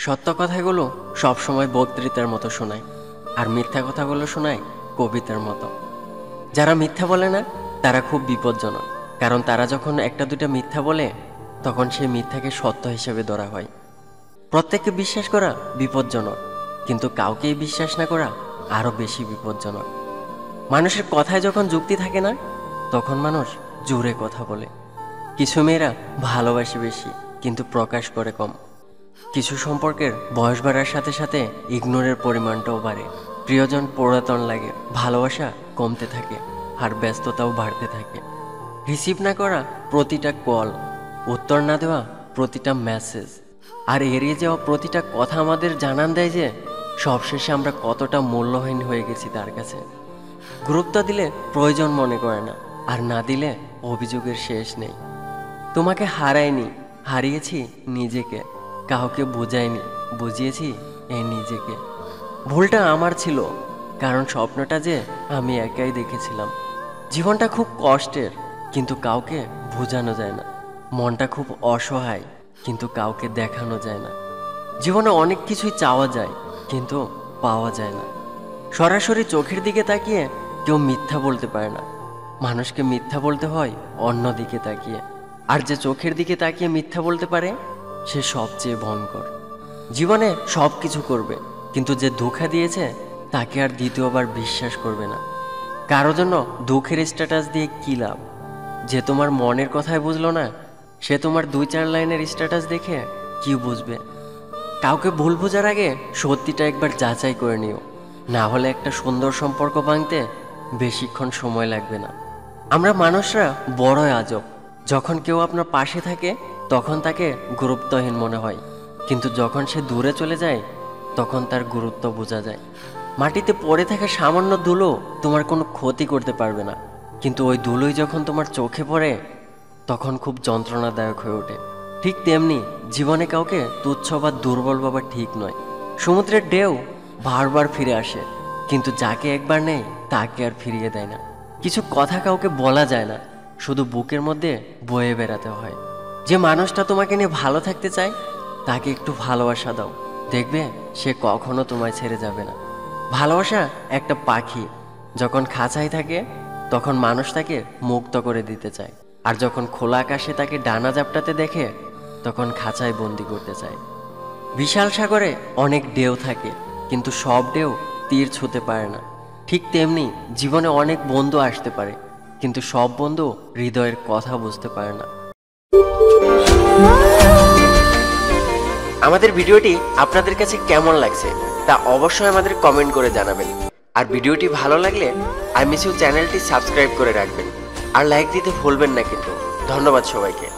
সত্য কথাগুলো সবসময় বক্তৃতার মতো শোনায়, আর মিথ্যা কথাগুলো শোনায় কবিতার মতো। যারা মিথ্যা বলে না তারা খুব বিপজ্জনক, কারণ তারা যখন একটা দুটা মিথ্যা বলে তখন সেই মিথ্যাকে সত্য হিসেবে ধরা হয়। প্রত্যেককে বিশ্বাস করা বিপজ্জনক, কিন্তু কাউকেই বিশ্বাস না করা আরও বেশি বিপজ্জনক। মানুষের কথায় যখন যুক্তি থাকে না তখন মানুষ জোরে কথা বলে। কিছু মেয়েরা ভালোবাসে বেশি কিন্তু প্রকাশ করে কম। কিছু সম্পর্কের বয়স বাড়ার সাথে সাথে ইগনোরের পরিমাণটাও বাড়ে। প্রিয়জন পুরাতন লাগে, ভালোবাসা কমতে থাকে, আর ব্যস্ততাও বাড়তে থাকে। রিসিভ না করা প্রতিটা কল, উত্তর না দেওয়া প্রতিটা মেসেজ, আর এড়িয়ে যাওয়া প্রতিটা কথা আমাদের জানান দেয় যে সবশেষে আমরা কতটা মূল্যহীন হয়ে গেছি তার কাছে। গুরুত্ব দিলে প্রয়োজন মনে করে না, আর না দিলে অভিযোগের শেষ নেই। তোমাকে হারাইনি, হারিয়েছি নিজেকে। কাউকে বুঝাইনি, বুঝিয়েছি এই নিজেকে। ভুলটা আমার ছিল, কারণ স্বপ্নটা যে আমি একাই দেখেছিলাম। জীবনটা খুব কষ্টের, কিন্তু কাউকে বোঝানো যায় না। মনটা খুব অসহায়, কিন্তু কাউকে দেখানো যায় না। জীবনে অনেক কিছুই চাওয়া যায়, কিন্তু পাওয়া যায় না। সরাসরি চোখের দিকে তাকিয়ে কেউ মিথ্যা বলতে পারে না। মানুষকে মিথ্যা বলতে হয় অন্য দিকে তাকিয়ে, আর যে চোখের দিকে তাকিয়ে মিথ্যা বলতে পারে সে সবচেয়ে ভয়ঙ্কর। জীবনে সব কিছু করবে, কিন্তু যে ধোঁকা দিয়েছে তাকে আর দ্বিতীয়বার বিশ্বাস করবে না। কারো জন্য দুঃখের স্ট্যাটাস দিয়ে কী লাভ? যে তোমার মনের কথাই বুঝলো না, সে তোমার 2-4 লাইনের স্ট্যাটাস দেখে কি বুঝবে? কাউকে ভুল বোঝার আগে সত্যিটা একবার যাচাই করে নিও, না হলে একটা সুন্দর সম্পর্ক ভাঙতে বেশিক্ষণ সময় লাগবে না। আমরা মানুষরা বড়ই আজব। যখন কেউ আপনার পাশে থাকে তখন তাকে গুরুত্বহীন মনে হয়, কিন্তু যখন সে দূরে চলে যায় তখন তার গুরুত্ব বোঝা যায়। মাটিতে পড়ে থাকা সামান্য ধুলো তোমার কোনো ক্ষতি করতে পারবে না, কিন্তু ওই ধুলোই যখন তোমার চোখে পড়ে তখন খুব যন্ত্রণাদায়ক হয়ে ওঠে। ঠিক তেমনি জীবনে কাউকে তুচ্ছ বা দুর্বল ভাবা ঠিক নয়। সমুদ্রের ঢেউ বারবার ফিরে আসে, কিন্তু যাকে একবার নেয় তাকে আর ফিরিয়ে দেয় না। কিছু কথা কাউকে বলা যায় না, শুধু বুকের মধ্যে বয়ে বেড়াতে হয়। যে মানুষটা তোমাকে নিয়ে ভালো থাকতে চায় তাকে একটু ভালোবাসা দাও, দেখবে সে কখনো তোমায় ছেড়ে যাবে না। ভালোবাসা একটা পাখি, যখন খাঁচায় থাকে তখন মানুষ তাকে মুক্ত করে দিতে চায়, আর যখন খোলা আকাশে তাকে ডানা জাপটাতে দেখে তখন খাঁচায় বন্দি করতে চায়। বিশাল সাগরে অনেক ঢেউ থাকে, কিন্তু সব ঢেউ তীর ছুঁতে পারে না। ঠিক তেমনি জীবনে অনেক বন্ধু আসতে পারে, কিন্তু সব বন্ধু হৃদয়ের কথা বুঝতে পারে না। আমাদের ভিডিওটি আপনাদের কাছে কেমন লাগছে তা অবশ্যই আমাদের কমেন্ট করে জানাবেন। আর ভিডিওটি ভালো লাগলে আই মিস ইউ চ্যানেলটি সাবস্ক্রাইব করে রাখবেন, আর লাইক দিতে ভুলবেন না কিন্তু। ধন্যবাদ সবাইকে।